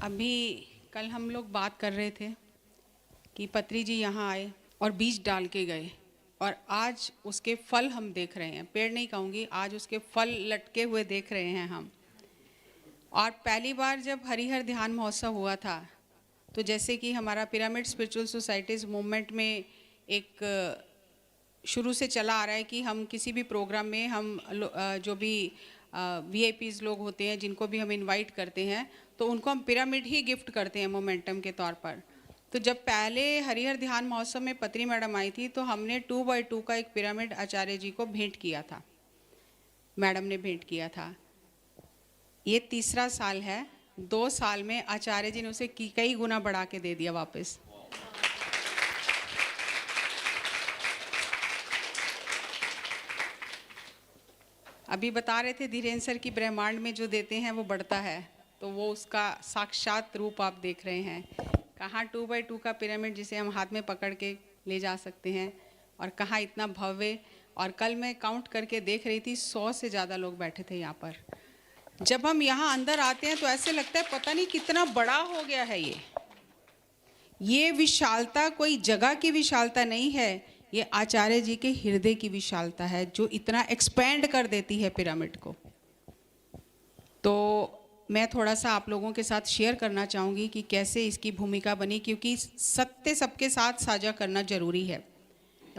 अभी कल हम लोग बात कर रहे थे कि पत्री जी यहाँ आए और बीज डाल के गए और आज उसके फल हम देख रहे हैं। पेड़ नहीं कहूँगी, आज उसके फल लटके हुए देख रहे हैं हम। और पहली बार जब हरिहर ध्यान महोत्सव हुआ था तो जैसे कि हमारा पिरामिड स्पिरिचुअल सोसाइटीज़ मूवमेंट में एक शुरू से चला आ रहा है कि हम किसी भी प्रोग्राम में हम जो भी VIPs लोग होते हैं जिनको भी हम इनवाइट करते हैं तो उनको हम पिरामिड ही गिफ्ट करते हैं मोमेंटम के तौर पर। तो जब पहले हरिहर ध्यान महोत्सव में पत्री मैडम आई थी तो हमने 2x2 का एक पिरामिड आचार्य जी को भेंट किया था, मैडम ने भेंट किया था। ये तीसरा साल है, 2 साल में आचार्य जी ने उसे कई गुना बढ़ा के दे दिया वापस। अभी बता रहे थे धीरेन्द्र सर की ब्रह्मांड में जो देते हैं वो बढ़ता है, तो वो उसका साक्षात रूप आप देख रहे हैं। कहाँ 2x2 का पिरामिड जिसे हम हाथ में पकड़ के ले जा सकते हैं और कहाँ इतना भव्य। और कल मैं काउंट करके देख रही थी 100 से ज़्यादा लोग बैठे थे यहाँ पर। जब हम यहाँ अंदर आते हैं तो ऐसे लगता है पता नहीं कितना बड़ा हो गया है ये विशालता कोई जगह की विशालता नहीं है, ये आचार्य जी के हृदय की विशालता है जो इतना एक्सपेंड कर देती है पिरामिड को। तो मैं थोड़ा सा आप लोगों के साथ शेयर करना चाहूँगी कि कैसे इसकी भूमिका बनी, क्योंकि सत्य सबके साथ साझा करना जरूरी है।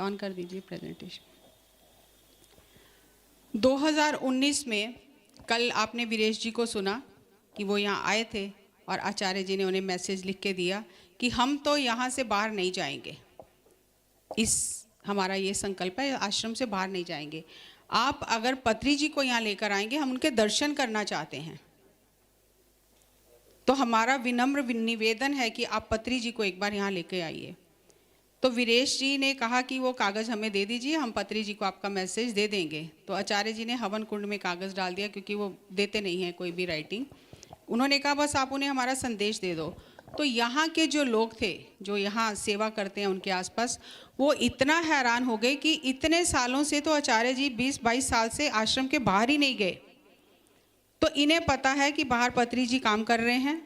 ऑन कर दीजिए प्रेजेंटेशन। 2019 में कल आपने वीरेश जी को सुना कि वो यहाँ आए थे और आचार्य जी ने उन्हें मैसेज लिख के दिया कि हम तो यहाँ से बाहर नहीं जाएंगे, हमारा ये संकल्प है, आश्रम से बाहर नहीं जाएंगे। आप अगर पत्री जी को यहाँ लेकर आएंगे, हम उनके दर्शन करना चाहते हैं, तो हमारा विनम्र निवेदन है कि आप पत्री जी को एक बार यहाँ लेके आइए। तो वीरेश जी ने कहा कि वो कागज़ हमें दे दीजिए, हम पत्री जी को आपका मैसेज दे देंगे। तो आचार्य जी ने हवन कुंड में कागज़ डाल दिया, क्योंकि वो देते नहीं हैं कोई भी राइटिंग। उन्होंने कहा बस आप उन्हें हमारा संदेश दे दो। तो यहाँ के जो लोग थे जो यहाँ सेवा करते हैं उनके आसपास, वो इतना हैरान हो गए कि इतने सालों से तो आचार्य जी 20-22 साल से आश्रम के बाहर ही नहीं गए, तो इन्हें पता है कि बाहर पत्री जी काम कर रहे हैं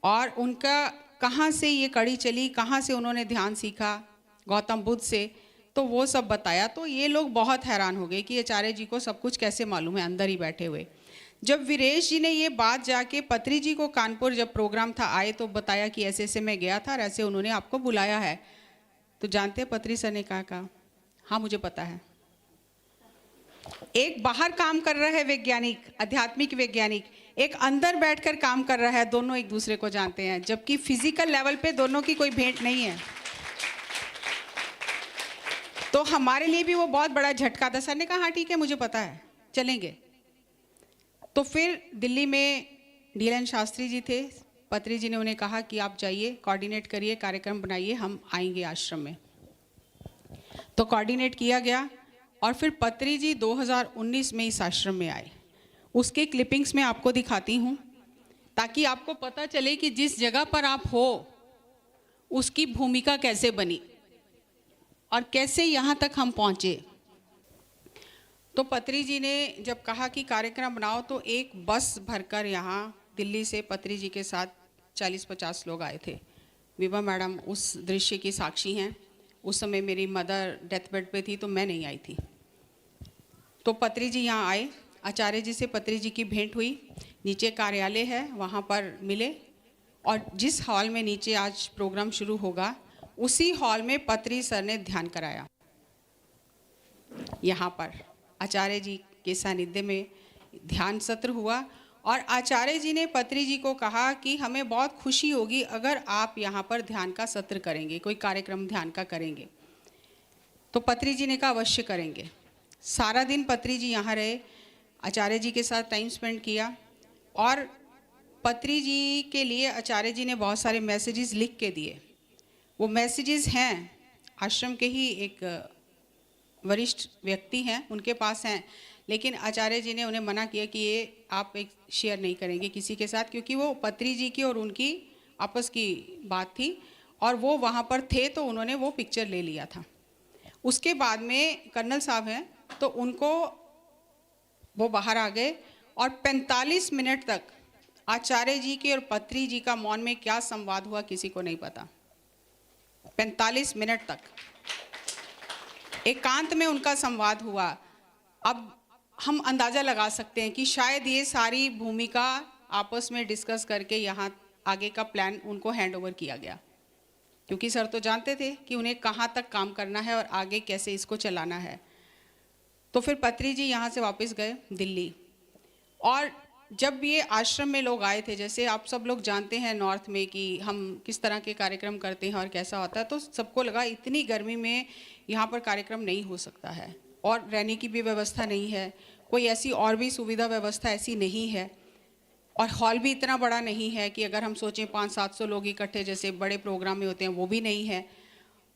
और उनका कहाँ से ये कड़ी चली, कहाँ से उन्होंने ध्यान सीखा गौतम बुद्ध से, तो वो सब बताया। तो ये लोग बहुत हैरान हो गए कि आचार्य जी को सब कुछ कैसे मालूम है अंदर ही बैठे हुए। जब वीरेश जी ने ये बात जाके पत्री जी को कानपुर जब प्रोग्राम था आए तो बताया कि ऐसे ऐसे मैं गया था और ऐसे उन्होंने आपको बुलाया है, तो जानते हैं पत्री सर ने कहा हाँ मुझे पता है। एक बाहर काम कर रहा है वैज्ञानिक, आध्यात्मिक वैज्ञानिक, एक अंदर बैठकर काम कर रहा है, दोनों एक दूसरे को जानते हैं, जबकि फिजिकल लेवल पे दोनों की कोई भेंट नहीं है। तो हमारे लिए भी वो बहुत बड़ा झटका था। सर ने कहा हाँ ठीक है मुझे पता है, चलेंगे। तो फिर दिल्ली में डीएन शास्त्री जी थे, पत्री जी ने उन्हें कहा कि आप जाइए, कोऑर्डिनेट करिए, कार्यक्रम बनाइए, हम आएंगे आश्रम में। तो कोऑर्डिनेट किया गया और फिर पत्री जी 2019 में इस आश्रम में आए। उसके क्लिपिंग्स में आपको दिखाती हूँ ताकि आपको पता चले कि जिस जगह पर आप हो उसकी भूमिका कैसे बनी और कैसे यहाँ तक हम पहुँचे। तो पत्री जी ने जब कहा कि कार्यक्रम बनाओ तो एक बस भरकर यहाँ दिल्ली से पत्री जी के साथ 40-50 लोग आए थे। विभा मैडम उस दृश्य की साक्षी हैं। उस समय मेरी मदर डेथ बेड पे थी तो मैं नहीं आई थी। तो पत्री जी यहाँ आए, आचार्य जी से पत्री जी की भेंट हुई, नीचे कार्यालय है वहाँ पर मिले और जिस हॉल में नीचे आज प्रोग्राम शुरू होगा उसी हॉल में पत्री सर ने ध्यान कराया। यहाँ पर आचार्य जी के सानिध्य में ध्यान सत्र हुआ और आचार्य जी ने पत्री जी को कहा कि हमें बहुत खुशी होगी अगर आप यहाँ पर ध्यान का सत्र करेंगे, कोई कार्यक्रम ध्यान का करेंगे। तो पत्री जी ने कहा अवश्य करेंगे। सारा दिन पत्री जी यहाँ रहे, आचार्य जी के साथ टाइम स्पेंड किया और पत्री जी के लिए आचार्य जी ने बहुत सारे मैसेजेस लिख के दिए। वो मैसेजेस हैं आश्रम के ही एक वरिष्ठ व्यक्ति हैं उनके पास हैं, लेकिन आचार्य जी ने उन्हें मना किया कि ये आप एक शेयर नहीं करेंगे किसी के साथ, क्योंकि वो पत्री जी की और उनकी आपस की बात थी और वो वहाँ पर थे तो उन्होंने वो पिक्चर ले लिया था। उसके बाद में कर्नल साहब हैं तो उनको वो बाहर आ गए और 45 मिनट तक आचार्य जी के और पत्री जी का मौन में क्या संवाद हुआ किसी को नहीं पता। 45 मिनट तक एकांत में उनका संवाद हुआ। अब हम अंदाजा लगा सकते हैं कि शायद ये सारी भूमिका आपस में डिस्कस करके यहाँ आगे का प्लान उनको हैंड ओवर किया गया, क्योंकि सर तो जानते थे कि उन्हें कहाँ तक काम करना है और आगे कैसे इसको चलाना है। तो फिर पत्री जी यहाँ से वापस गए दिल्ली, और जब ये आश्रम में लोग आए थे, जैसे आप सब लोग जानते हैं नॉर्थ में कि हम किस तरह के कार्यक्रम करते हैं और कैसा होता है, तो सबको लगा इतनी गर्मी में यहाँ पर कार्यक्रम नहीं हो सकता है, और रहने की भी व्यवस्था नहीं है, कोई ऐसी और भी सुविधा व्यवस्था ऐसी नहीं है, और हॉल भी इतना बड़ा नहीं है कि अगर हम सोचें 500-700 लोग इकट्ठे जैसे बड़े प्रोग्राम में होते हैं वो भी नहीं है।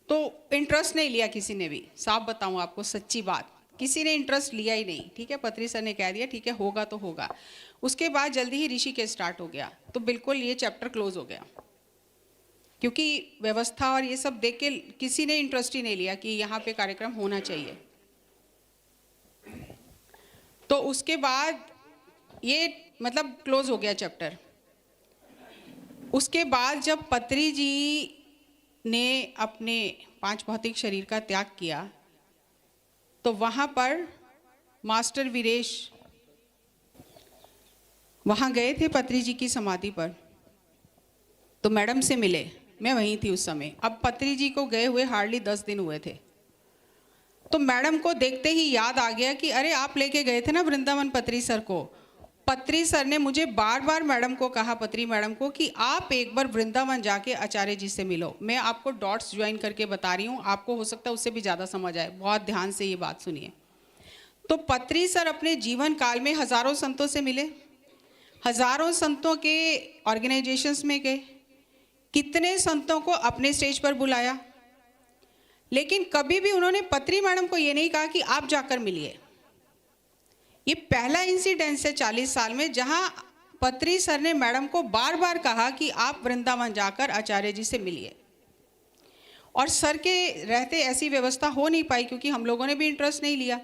तो इंटरेस्ट नहीं लिया किसी ने भी, साफ बताऊँ आपको सच्ची बात, किसी ने इंटरेस्ट लिया ही नहीं। ठीक है, पत्री सर ने कह दिया ठीक है होगा तो होगा। उसके बाद जल्दी ही ऋषिकेश स्टार्ट हो गया, तो बिल्कुल ये चैप्टर क्लोज हो गया, क्योंकि व्यवस्था और ये सब देख के किसी ने इंटरेस्ट ही नहीं लिया कि यहाँ पे कार्यक्रम होना चाहिए। तो उसके बाद ये मतलब क्लोज हो गया चैप्टर। उसके बाद जब पत्री जी ने अपने 5 भौतिक शरीर का त्याग किया, तो वहाँ पर मास्टर वीरेश वहाँ गए थे पत्री जी की समाधि पर, तो मैडम से मिले, मैं वहीं थी उस समय। अब पत्री जी को गए हुए हार्डली 10 दिन हुए थे, तो मैडम को देखते ही याद आ गया कि अरे आप लेके गए थे ना वृंदावन पत्री सर को। पत्री सर ने मुझे बार बार मैडम को कहा, पत्री मैडम को, कि आप एक बार वृंदावन जाके आचार्य जी से मिलो। मैं आपको डॉट्स ज्वाइन करके बता रही हूँ, आपको हो सकता है उससे भी ज़्यादा समझ आए, बहुत ध्यान से ये बात सुनिए। तो पत्री सर अपने जीवन काल में हज़ारों संतों से मिले, हज़ारों संतों के ऑर्गेनाइजेशंस में गए, कितने संतों को अपने स्टेज पर बुलाया, लेकिन कभी भी उन्होंने पत्री मैडम को ये नहीं कहा कि आप जाकर मिलिए। ये पहला इंसिडेंस है 40 साल में जहां पत्री सर ने मैडम को बार बार कहा कि आप वृंदावन जाकर आचार्य जी से मिलिए। और सर के रहते ऐसी व्यवस्था हो नहीं पाई, क्योंकि हम लोगों ने भी इंटरेस्ट नहीं लिया।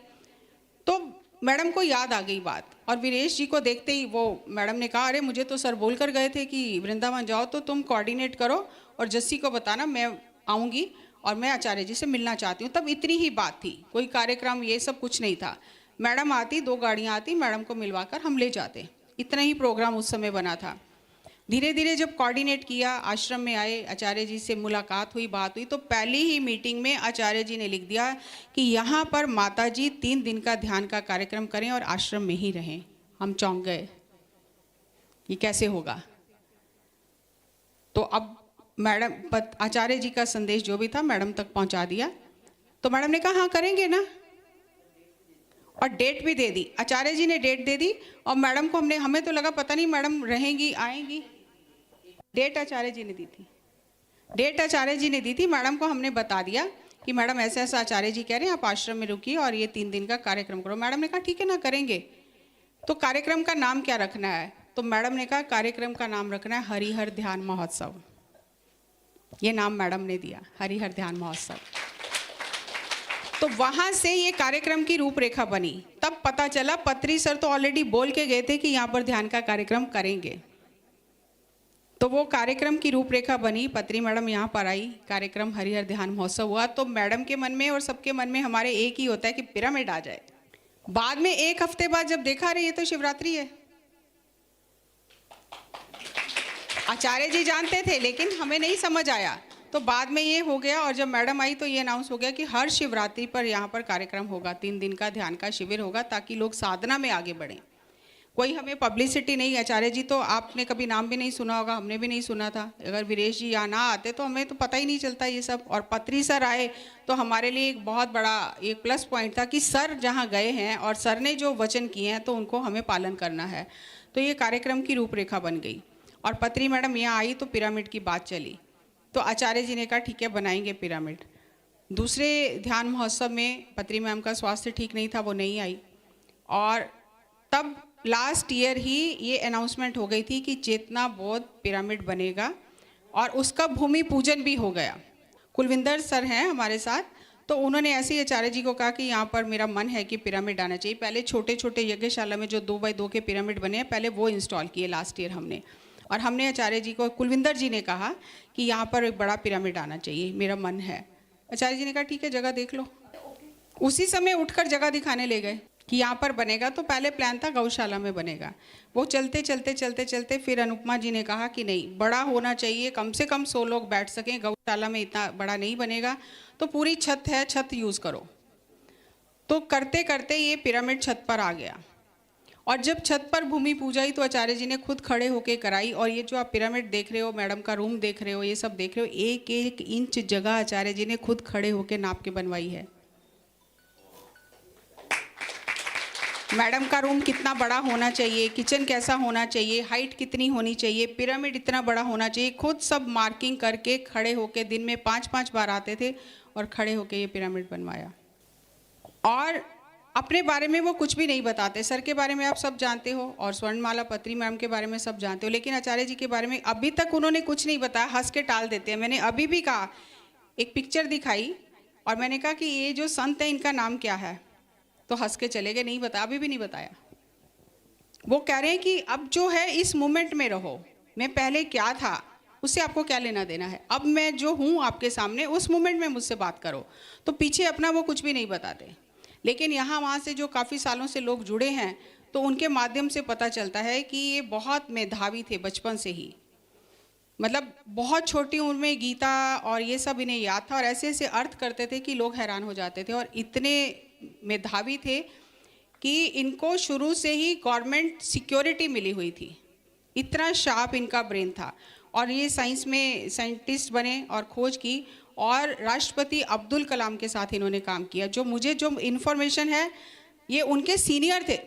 तो मैडम को याद आ गई बात, और वीरेश जी को देखते ही वो मैडम ने कहा, अरे मुझे तो सर बोल कर गए थे कि वृंदावन जाओ, तो तुम कोऑर्डिनेट करो और जस्सी को बताना मैं आऊँगी और मैं आचार्य जी से मिलना चाहती हूँ। तब इतनी ही बात थी, कोई कार्यक्रम ये सब कुछ नहीं था। मैडम आती, 2 गाड़ियाँ आती, मैडम को मिलवाकर हम ले जाते, इतना ही प्रोग्राम उस समय बना था। धीरे धीरे जब कोऑर्डिनेट किया, आश्रम में आए, आचार्य जी से मुलाकात हुई, बात हुई, तो पहली ही मीटिंग में आचार्य जी ने लिख दिया कि यहाँ पर माता जी 3 दिन का ध्यान का कार्यक्रम करें और आश्रम में ही रहें। हम चौंक गए, ये कैसे होगा। तो अब मैडम आचार्य जी का संदेश जो भी था मैडम तक पहुँचा दिया। तो मैडम ने कहा हाँ करेंगे ना, और डेट भी दे दी। आचार्य जी ने डेट दे दी, और मैडम को हमें तो लगा पता नहीं मैडम रहेंगी आएंगी। डेट आचार्य जी ने दी थी, डेट आचार्य जी ने दी थी। मैडम को हमने बता दिया कि मैडम ऐसा ऐसा आचार्य जी कह रहे हैं, आप आश्रम में रुकिए और ये 3 दिन का कार्यक्रम करो। मैडम ने कहा ठीक है ना करेंगे। तो कार्यक्रम का नाम क्या रखना है? तो मैडम ने कहा कार्यक्रम का नाम रखना है हरिहर ध्यान महोत्सव। ये नाम मैडम ने दिया, हरिहर ध्यान महोत्सव। तो वहाँ से ये कार्यक्रम की रूपरेखा बनी। तब पता चला पत्री सर तो ऑलरेडी बोल के गए थे कि यहाँ पर ध्यान का कार्यक्रम करेंगे। तो वो कार्यक्रम की रूपरेखा बनी, पत्री मैडम यहाँ पर आई, कार्यक्रम हरिहर ध्यान महोत्सव हुआ। तो मैडम के मन में और सबके मन में हमारे एक ही होता है कि पिरामिड आ जाए। बाद में 1 हफ्ते बाद जब देखा रहे ये तो शिवरात्रि है। आचार्य जी जानते थे लेकिन हमें नहीं समझ आया, तो बाद में ये हो गया। और जब मैडम आई तो ये अनाउंस हो गया कि हर शिवरात्रि पर यहाँ पर कार्यक्रम होगा, 3 दिन का ध्यान का शिविर होगा, ताकि लोग साधना में आगे बढ़ें। कोई हमें पब्लिसिटी नहीं। आचार्य जी तो आपने कभी नाम भी नहीं सुना होगा, हमने भी नहीं सुना था। अगर वीरेश जी यहाँ ना आते तो हमें तो पता ही नहीं चलता ये सब। और पत्री सर आए तो हमारे लिए एक बहुत बड़ा एक प्लस पॉइंट था कि सर जहाँ गए हैं और सर ने जो वचन किए हैं तो उनको हमें पालन करना है। तो ये कार्यक्रम की रूपरेखा बन गई। और पत्री मैडम यहाँ आई तो पिरामिड की बात चली। तो आचार्य जी ने कहा ठीक है बनाएंगे पिरामिड। दूसरे ध्यान महोत्सव में पत्री मैम का स्वास्थ्य ठीक नहीं था, वो नहीं आई। और तब लास्ट ईयर ही ये अनाउंसमेंट हो गई थी कि चेतना बोध पिरामिड बनेगा और उसका भूमि पूजन भी हो गया। कुलविंदर सर हैं हमारे साथ, तो उन्होंने ऐसे ही आचार्य जी को कहा कि यहाँ पर मेरा मन है कि पिरामिड आना चाहिए। पहले छोटे छोटे यज्ञशाला में जो 2x2 के पिरामिड बने हैं, पहले वो इंस्टॉल किए लास्ट ईयर हमने। और हमने आचार्य जी को, कुलविंदर जी ने कहा कि यहाँ पर एक बड़ा पिरामिड आना चाहिए, मेरा मन है। आचार्य जी ने कहा ठीक है, जगह देख लो। उसी समय उठकर जगह दिखाने ले गए कि यहाँ पर बनेगा। तो पहले प्लान था गौशाला में बनेगा। वो चलते चलते चलते चलते फिर अनुपमा जी ने कहा कि नहीं, बड़ा होना चाहिए, कम से कम 100 लोग बैठ सकें, गौशाला में इतना बड़ा नहीं बनेगा, तो पूरी छत है, छत यूज़ करो। तो करते करते ये पिरामिड छत पर आ गया। और जब छत पर भूमि पूजा ही तो आचार्य जी ने खुद खड़े होकर कराई। और ये जो आप पिरामिड देख रहे हो, मैडम का रूम देख रहे हो, ये सब देख रहे हो, 1-1 इंच जगह आचार्य जी ने खुद खड़े होकर नाप के बनवाई है। मैडम का रूम कितना बड़ा होना चाहिए, किचन कैसा होना चाहिए, हाइट कितनी होनी चाहिए, पिरामिड इतना बड़ा होना चाहिए, खुद सब मार्किंग करके खड़े होके दिन में 5-5 बार आते थे और खड़े होके ये पिरामिड बनवाया। और अपने बारे में वो कुछ भी नहीं बताते। सर के बारे में आप सब जानते हो और स्वर्णमाला पत्री मैम के बारे में सब जानते हो, लेकिन आचार्य जी के बारे में अभी तक उन्होंने कुछ नहीं बताया, हंस के टाल देते हैं। मैंने अभी भी कहा, एक पिक्चर दिखाई और मैंने कहा कि ये जो संत है इनका नाम क्या है, तो हंस के चले गए, नहीं बताया, अभी भी नहीं बताया। वो कह रहे हैं कि अब जो है इस मोमेंट में रहो, मैं पहले क्या था उससे आपको क्या लेना देना है, अब मैं जो हूँ आपके सामने उस मोमेंट में मुझसे बात करो। तो पीछे अपना वो कुछ भी नहीं बताते। लेकिन यहाँ वहाँ से जो काफ़ी सालों से लोग जुड़े हैं, तो उनके माध्यम से पता चलता है कि ये बहुत मेधावी थे बचपन से ही। मतलब बहुत छोटी उम्र में गीता और ये सब इन्हें याद था और ऐसे ऐसे अर्थ करते थे कि लोग हैरान हो जाते थे। और इतने मेधावी थे कि इनको शुरू से ही गवर्नमेंट सिक्योरिटी मिली हुई थी, इतना शार्प इनका ब्रेन था। और ये साइंस में साइंटिस्ट बने और खोज की और राष्ट्रपति अब्दुल कलाम के साथ इन्होंने काम किया। जो मुझे जो इन्फॉर्मेशन है, ये उनके सीनियर थे,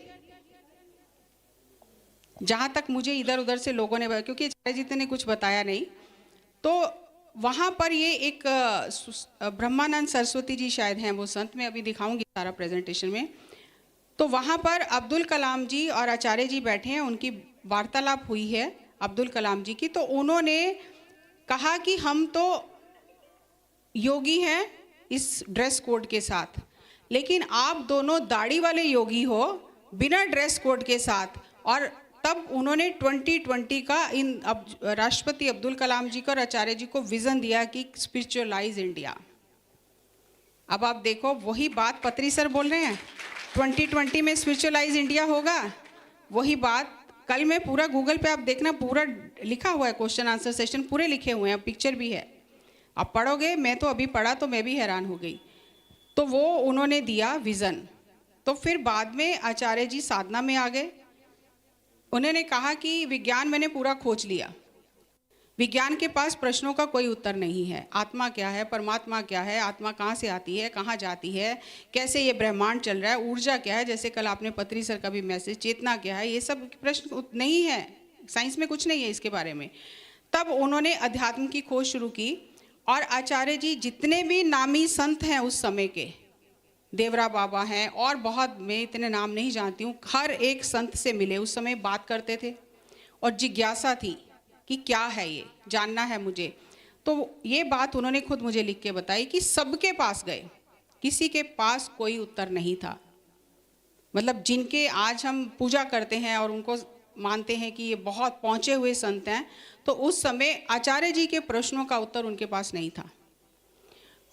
जहाँ तक मुझे इधर उधर से लोगों ने बताया, क्योंकि आचार्य जी ने कुछ बताया नहीं। तो वहाँ पर ये एक ब्रह्मानंद सरस्वती जी शायद हैं वो संत, मैं अभी दिखाऊंगी सारा प्रेजेंटेशन में। तो वहाँ पर अब्दुल कलाम जी और आचार्य जी बैठे हैं, उनकी वार्तालाप हुई है अब्दुल कलाम जी की। तो उन्होंने कहा कि हम तो योगी हैं इस ड्रेस कोड के साथ, लेकिन आप दोनों दाढ़ी वाले योगी हो बिना ड्रेस कोड के साथ। और तब उन्होंने 2020 का इन राष्ट्रपति अब्दुल कलाम जी को और आचार्य जी को विजन दिया कि स्पिरिचुअलाइज इंडिया। अब आप देखो, वही बात पत्री सर बोल रहे हैं, 2020 में स्पिरिचुअलाइज इंडिया होगा। वही बात कल मैं पूरा गूगल पे आप देखना, पूरा लिखा हुआ है, क्वेश्चन आंसर सेशन पूरे लिखे हुए हैं, पिक्चर भी है, आप पढ़ोगे। मैं तो अभी पढ़ा तो मैं भी हैरान हो गई। तो वो उन्होंने दिया विज़न। तो फिर बाद में आचार्य जी साधना में आ गए। उन्होंने कहा कि विज्ञान मैंने पूरा खोज लिया, विज्ञान के पास प्रश्नों का कोई उत्तर नहीं है। आत्मा क्या है, परमात्मा क्या है, आत्मा कहाँ से आती है, कहाँ जाती है, कैसे ये ब्रह्मांड चल रहा है, ऊर्जा क्या है, जैसे कल आपने पत्री सर का भी मैसेज, चेतना क्या है, ये सब प्रश्न नहीं है, साइंस में कुछ नहीं है इसके बारे में। तब उन्होंने अध्यात्म की खोज शुरू की और आचार्य जी जितने भी नामी संत हैं उस समय के, देवरा बाबा हैं और बहुत, मैं इतने नाम नहीं जानती हूँ, हर एक संत से मिले, उस समय बात करते थे और जिज्ञासा थी कि क्या है ये, जानना है मुझे। तो ये बात उन्होंने खुद मुझे लिख के बताई कि सबके पास गए, किसी के पास कोई उत्तर नहीं था। मतलब जिनके आज हम पूजा करते हैं और उनको मानते हैं कि ये बहुत पहुँचे हुए संत हैं, तो उस समय आचार्य जी के प्रश्नों का उत्तर उनके पास नहीं था।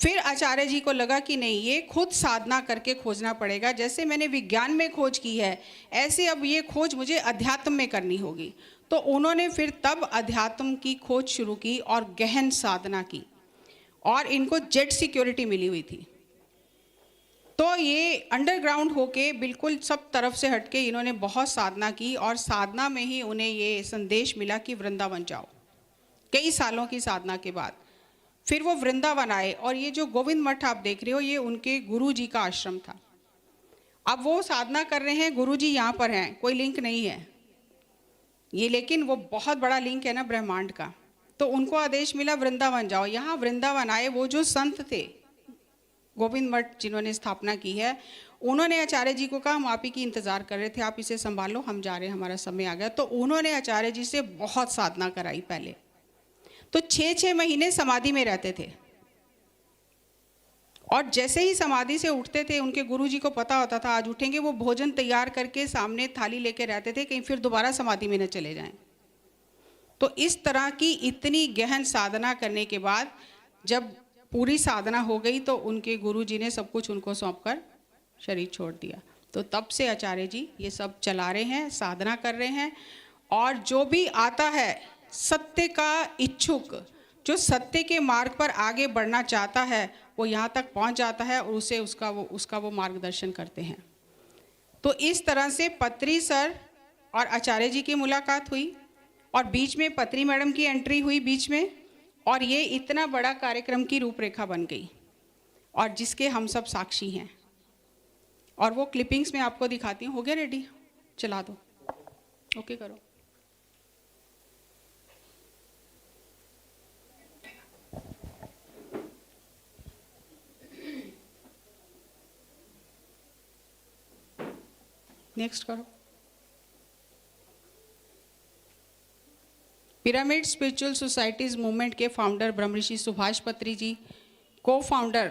फिर आचार्य जी को लगा कि नहीं, ये खुद साधना करके खोजना पड़ेगा। जैसे मैंने विज्ञान में खोज की है, ऐसे अब ये खोज मुझे अध्यात्म में करनी होगी। तो उन्होंने फिर तब अध्यात्म की खोज शुरू की और गहन साधना की, और इनको जेड सिक्योरिटी मिली हुई थी। तो ये अंडरग्राउंड होके बिल्कुल सब तरफ से हटके इन्होंने बहुत साधना की, और साधना में ही उन्हें ये संदेश मिला कि वृंदावन जाओ। कई सालों की साधना के बाद फिर वो वृंदावन आए, और ये जो गोविंद मठ आप देख रहे हो, ये उनके गुरु जी का आश्रम था। अब वो साधना कर रहे हैं, गुरु जी यहाँ पर हैं, कोई लिंक नहीं है ये, लेकिन वो बहुत बड़ा लिंक है ना ब्रह्मांड का। तो उनको आदेश मिला वृंदावन जाओ। यहाँ वृंदावन आए वो जो संत थे, गोविंद मठ जिन्होंने स्थापना की है, उन्होंने आचार्य जी को कहा हम आप ही की इंतज़ार कर रहे थे, आप इसे संभालो, हम जा रहे हैं, हमारा समय आ गया। तो उन्होंने आचार्य जी से बहुत साधना कराई। पहले तो 6-6 महीने समाधि में रहते थे, और जैसे ही समाधि से उठते थे, उनके गुरुजी को पता होता था आज उठेंगे, वो भोजन तैयार करके सामने थाली लेके रहते थे, कहीं फिर दोबारा समाधि में न चले जाएं। तो इस तरह की इतनी गहन साधना करने के बाद जब पूरी साधना हो गई तो उनके गुरुजी ने सब कुछ उनको सौंपकर शरीर छोड़ दिया। तो तब से आचार्य जी ये सब चला रहे हैं, साधना कर रहे हैं। और जो भी आता है सत्य का इच्छुक, जो सत्य के मार्ग पर आगे बढ़ना चाहता है, वो यहाँ तक पहुँच जाता है और उसे उसका वो मार्गदर्शन करते हैं। तो इस तरह से पत्री सर और आचार्य जी की मुलाकात हुई और बीच में पत्री मैडम की एंट्री हुई बीच में, और ये इतना बड़ा कार्यक्रम की रूपरेखा बन गई और जिसके हम सब साक्षी हैं। और वो क्लिपिंग्स में आपको दिखाती हूँ। हो गया रेडी? चला दो। ओके करो। नेक्स्ट करो। पिरामिड स्पिरिचुअल सोसाइटीज मूवमेंट के फाउंडर ब्रह्मऋषि सुभाष पत्री जी, को फाउंडर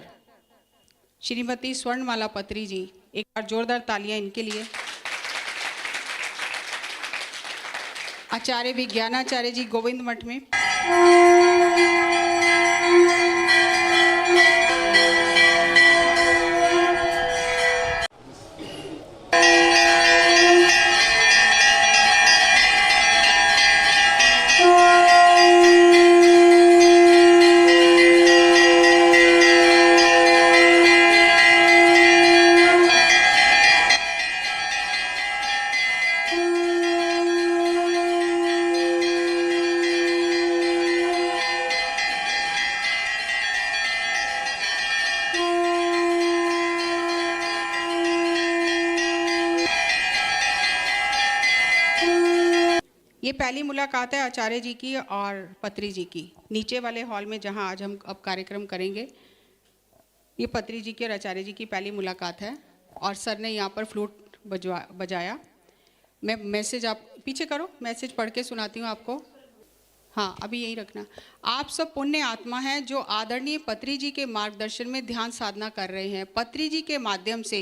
श्रीमती स्वर्णमाला पत्री जी, एक बार जोरदार तालियां इनके लिए। आचार्य विज्ञानाचार्य जी गोविंद मठ में। ये पहली मुलाकात है आचार्य जी की और पत्री जी की, नीचे वाले हॉल में जहां आज हम अब कार्यक्रम करेंगे। ये पत्री जी की और आचार्य जी की पहली मुलाकात है और सर ने यहाँ पर फ्लूट बजाया। मैं मैसेज, आप पीछे करो, मैसेज पढ़ के सुनाती हूँ आपको। हाँ, अभी यही रखना। आप सब पुण्य आत्मा हैं जो आदरणीय पत्री जी के मार्गदर्शन में ध्यान साधना कर रहे हैं। पत्री जी के माध्यम से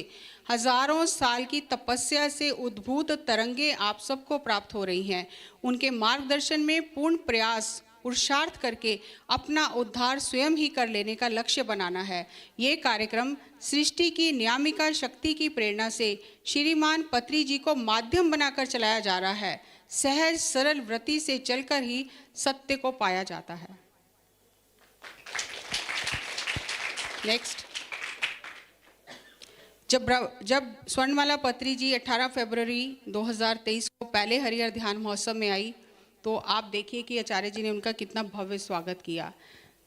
हजारों साल की तपस्या से उद्भूत तरंगे आप सबको प्राप्त हो रही हैं। उनके मार्गदर्शन में पूर्ण प्रयास पुरुषार्थ करके अपना उद्धार स्वयं ही कर लेने का लक्ष्य बनाना है। ये कार्यक्रम सृष्टि की न्यामिका शक्ति की प्रेरणा से श्रीमान पत्री जी को माध्यम बनाकर चलाया जा रहा है। सहज सरल वृत्ति से चलकर ही सत्य को पाया जाता है। नेक्स्ट। जब स्वर्णमाला पत्री जी 18 फरवरी 2023 को पहले हरिहर ध्यान महोत्सव में आई तो आप देखिए कि आचार्य जी ने उनका कितना भव्य स्वागत किया।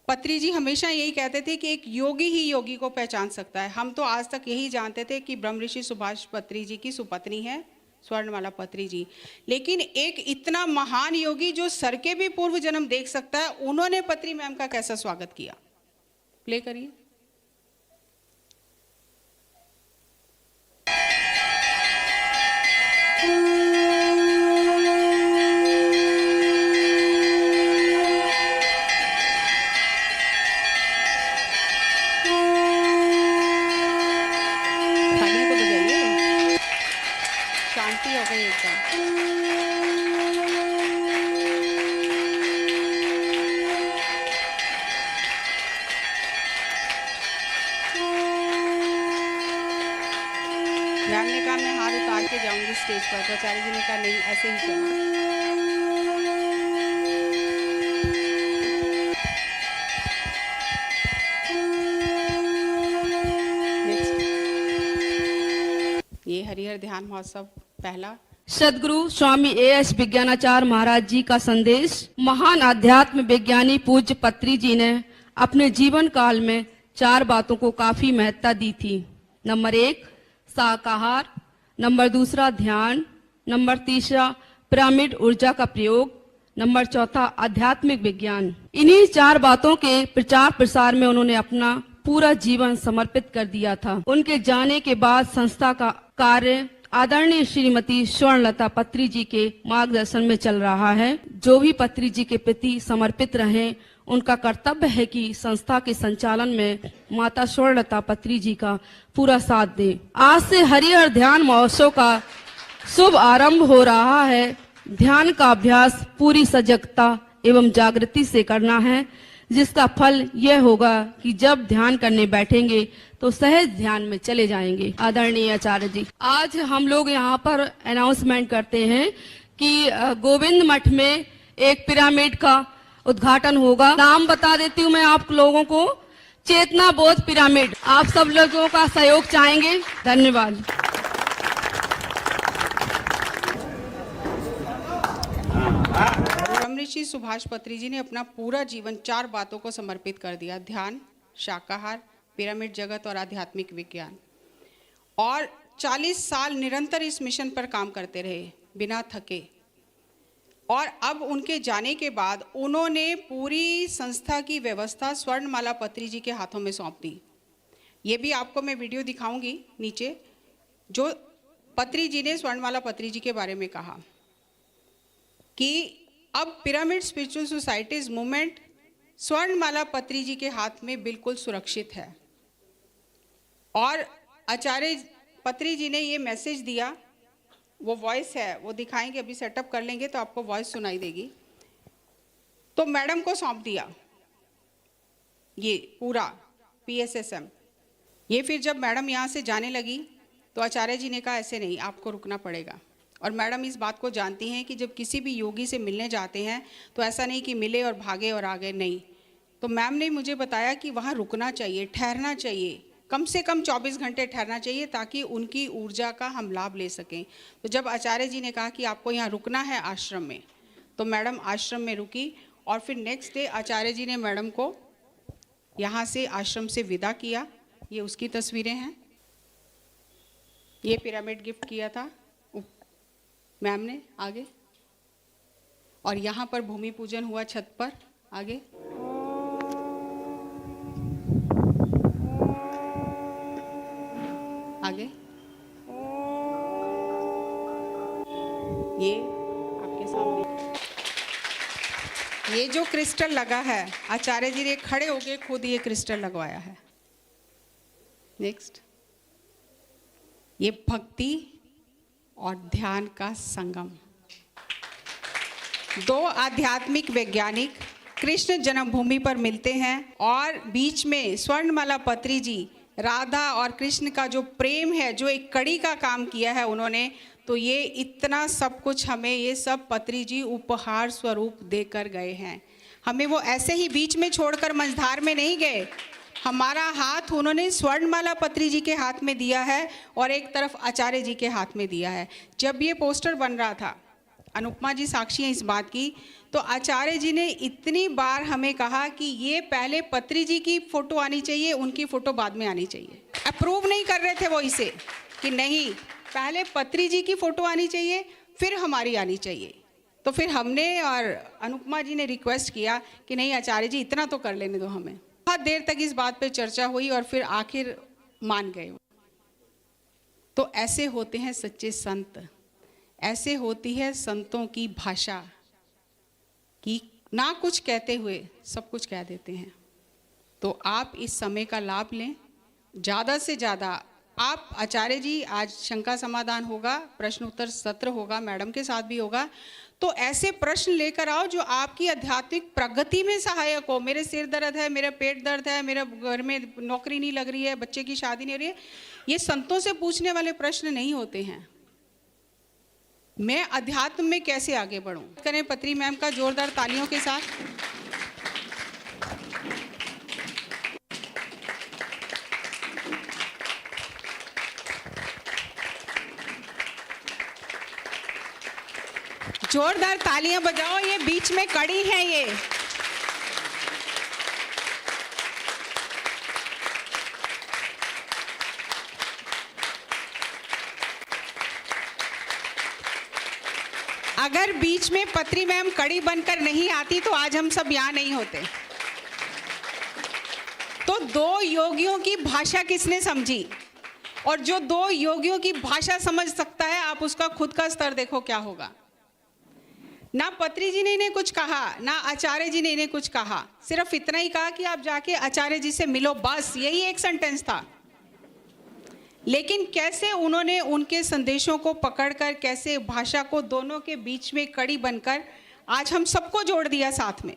पत्री जी हमेशा यही कहते थे कि एक योगी ही योगी को पहचान सकता है। हम तो आज तक यही जानते थे कि ब्रह्मऋषि सुभाष पत्री जी की सुपत्नी है स्वर्णमाला पत्री जी, लेकिन एक इतना महान योगी जो सर के भी पूर्व जन्म देख सकता है, उन्होंने पत्री मैम का कैसा स्वागत किया। प्ले करिए। शांति हो गई एकदम। मैम ने कहा मैं हाथ उतार के जाऊंगी स्टेज पर, तो आचार्य जी ने कहा नहीं, ऐसे ही चलो। ये हरिहर ध्यान महोत्सव पहला। सदगुरु स्वामी A.S. विज्ञानाचार्य महाराज जी का संदेश। महान आध्यात्म विज्ञानी पूज्य पत्री जी ने अपने जीवन काल में 4 बातों को काफी महत्ता दी थी। नंबर 1 शाकाहार, नंबर 2 ध्यान, नंबर 3 पिरामिड ऊर्जा का प्रयोग, नंबर 4 आध्यात्मिक विज्ञान। इन्हीं 4 बातों के प्रचार प्रसार में उन्होंने अपना पूरा जीवन समर्पित कर दिया था। उनके जाने के बाद संस्था का कार्य आदरणीय श्रीमती स्वर्णलता पत्री जी के मार्गदर्शन में चल रहा है। जो भी पत्री जी के प्रति समर्पित रहें, उनका कर्तव्य है कि संस्था के संचालन में माता स्वर्णलता पत्री जी का पूरा साथ दें। आज से हरिहर ध्यान महोत्सव का शुभ आरंभ हो रहा है। ध्यान का अभ्यास पूरी सजगता एवं जागृति से करना है, जिसका फल यह होगा कि जब ध्यान करने बैठेंगे तो सहज ध्यान में चले जाएंगे। आदरणीय आचार्य जी, आज हम लोग यहाँ पर अनाउंसमेंट करते हैं कि गोविंद मठ में एक पिरामिड का उद्घाटन होगा। नाम बता देती हूँ मैं आप लोगों को, चेतना बोध पिरामिड। आप सब लोगों का सहयोग चाहेंगे। धन्यवाद। ऋषि सुभाष पत्री जी ने अपना पूरा जीवन 4 बातों को समर्पित कर दिया: ध्यान, शाकाहार, पिरामिड जगत और आध्यात्मिक विज्ञान। और 40 साल निरंतर इस मिशन पर काम करते रहे बिना थके। और अब उनके जाने के बाद उन्होंने पूरी संस्था की व्यवस्था स्वर्णमाला पत्री जी के हाथों में सौंप दी। ये भी आपको मैं वीडियो दिखाऊंगी नीचे, जो पत्री जी ने स्वर्णमाला पत्री जी के बारे में कहा कि अब पिरामिड स्पिरिचुअल सोसाइटीज मूवमेंट स्वर्णमाला पत्री जी के हाथ में बिल्कुल सुरक्षित है। और आचार्य पत्री जी ने ये मैसेज दिया, वो वॉइस है, वो दिखाएंगे, अभी सेटअप कर लेंगे तो आपको वॉइस सुनाई देगी। तो मैडम को सौंप दिया ये पूरा PSSM। ये फिर जब मैडम यहाँ से जाने लगी तो आचार्य जी ने कहा ऐसे नहीं, आपको रुकना पड़ेगा। और मैडम इस बात को जानती हैं कि जब किसी भी योगी से मिलने जाते हैं तो ऐसा नहीं कि मिले और भागे और आगे, नहीं। तो मैम ने मुझे बताया कि वहाँ रुकना चाहिए, ठहरना चाहिए, कम से कम 24 घंटे ठहरना चाहिए ताकि उनकी ऊर्जा का हम लाभ ले सकें। तो जब आचार्य जी ने कहा कि आपको यहाँ रुकना है आश्रम में, तो मैडम आश्रम में रुकी। और फिर नेक्स्ट डे आचार्य जी ने मैडम को यहाँ से आश्रम से विदा किया। ये उसकी तस्वीरें हैं। ये पिरामिड गिफ्ट किया था मैम ने आगे। और यहाँ पर भूमि पूजन हुआ छत पर आगे। आगे ये आपके सामने ये जो क्रिस्टल लगा है, आचार्य जी ने खड़े होके खुद ये क्रिस्टल लगवाया है। नेक्स्ट, ये भक्ति और ध्यान का संगम। 2 आध्यात्मिक वैज्ञानिक कृष्ण जन्मभूमि पर मिलते हैं और बीच में स्वर्णमाला पत्री जी राधा और कृष्ण का जो प्रेम है, जो एक कड़ी का काम किया है उन्होंने, तो ये इतना सब कुछ हमें ये सब पत्री जी उपहार स्वरूप देकर गए हैं। हमें वो ऐसे ही बीच में छोड़कर मंझधार में नहीं गए। हमारा हाथ उन्होंने स्वर्णमाला पत्री जी के हाथ में दिया है और एक तरफ आचार्य जी के हाथ में दिया है। जब ये पोस्टर बन रहा था, अनुपमा जी साक्षी हैं इस बात की, तो आचार्य जी ने इतनी बार हमें कहा कि ये पहले पत्री जी की फोटो आनी चाहिए, उनकी फोटो बाद में आनी चाहिए। अप्रूव नहीं कर रहे थे वो इसे कि नहीं, पहले पत्री जी की फोटो आनी चाहिए फिर हमारी आनी चाहिए। तो फिर हमने और अनुपमा जी ने रिक्वेस्ट किया कि नहीं आचार्य जी, इतना तो कर लेने दो हमें। बहुत देर तक इस बात पे चर्चा हुई और फिर आखिर मान गए। तो ऐसे होते हैं सच्चे संत, ऐसे होती है संतों की भाषा कि ना कुछ कहते हुए सब कुछ कह देते हैं। तो आप इस समय का लाभ लें, ज़्यादा से ज़्यादा। आप आचार्य जी, आज शंका समाधान होगा, प्रश्न उत्तर सत्र होगा, मैडम के साथ भी होगा। तो ऐसे प्रश्न लेकर आओ जो आपकी आध्यात्मिक प्रगति में सहायक हो। मेरे सिर दर्द है, मेरा पेट दर्द है, मेरे घर में नौकरी नहीं लग रही है, बच्चे की शादी नहीं हो रही है, ये संतों से पूछने वाले प्रश्न नहीं होते हैं। मैं अध्यात्म में कैसे आगे बढ़ूं? करें पत्री मैम का जोरदार तालियों के साथ। जोरदार तालियां बजाओ, ये बीच में कड़ी है ये। अगर बीच में पत्री मैम कड़ी बनकर नहीं आती तो आज हम सब यहाँ नहीं होते। तो 2 योगियों की भाषा किसने समझी और जो दो योगियों की भाषा समझ सकता है, आप उसका खुद का स्तर देखो क्या होगा। ना पत्री जी ने इन्हें कुछ कहा, ना आचार्य जी ने इन्हें कुछ कहा, सिर्फ इतना ही कहा कि आप जाके आचार्य जी से मिलो, बस यही एक सेंटेंस था। लेकिन कैसे उन्होंने उनके संदेशों को पकड़कर, कैसे भाषा को दोनों के बीच में कड़ी बनकर आज हम सबको जोड़ दिया साथ में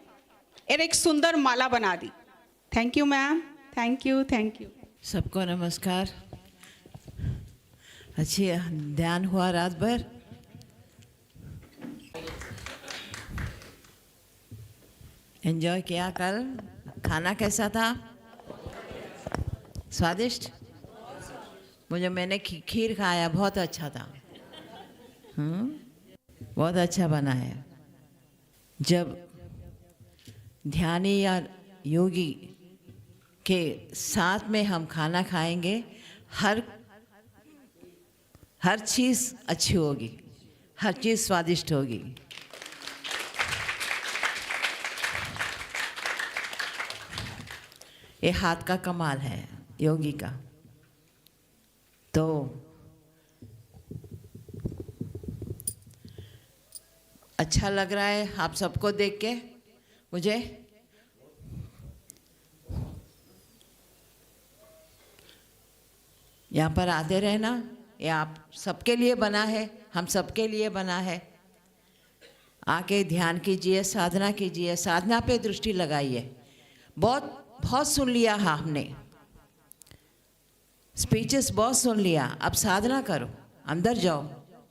और एक सुंदर माला बना दी। Thank you ma'am, thank you, thank you. सबको नमस्कार। अच्छी ध्यान हुआ रात भर। एंजॉय किया कल। खाना कैसा था? स्वादिष्ट। मैंने खीर खाया, बहुत अच्छा था। बहुत अच्छा बना है। जब ध्यानी या योगी के साथ में हम खाना खाएंगे, हर चीज़ अच्छी होगी, हर चीज़ स्वादिष्ट होगी। ये हाथ का कमाल है योगी का। तो अच्छा लग रहा है आप सबको देख के मुझे। यहाँ पर आते रहना, ये आप सबके लिए बना है, हम सबके लिए बना है। आके ध्यान कीजिए, साधना कीजिए, साधना पे दृष्टि लगाइए। बहुत सुन लिया हमने, स्पीचेस बहुत सुन लिया, अब साधना करो, अंदर जाओ।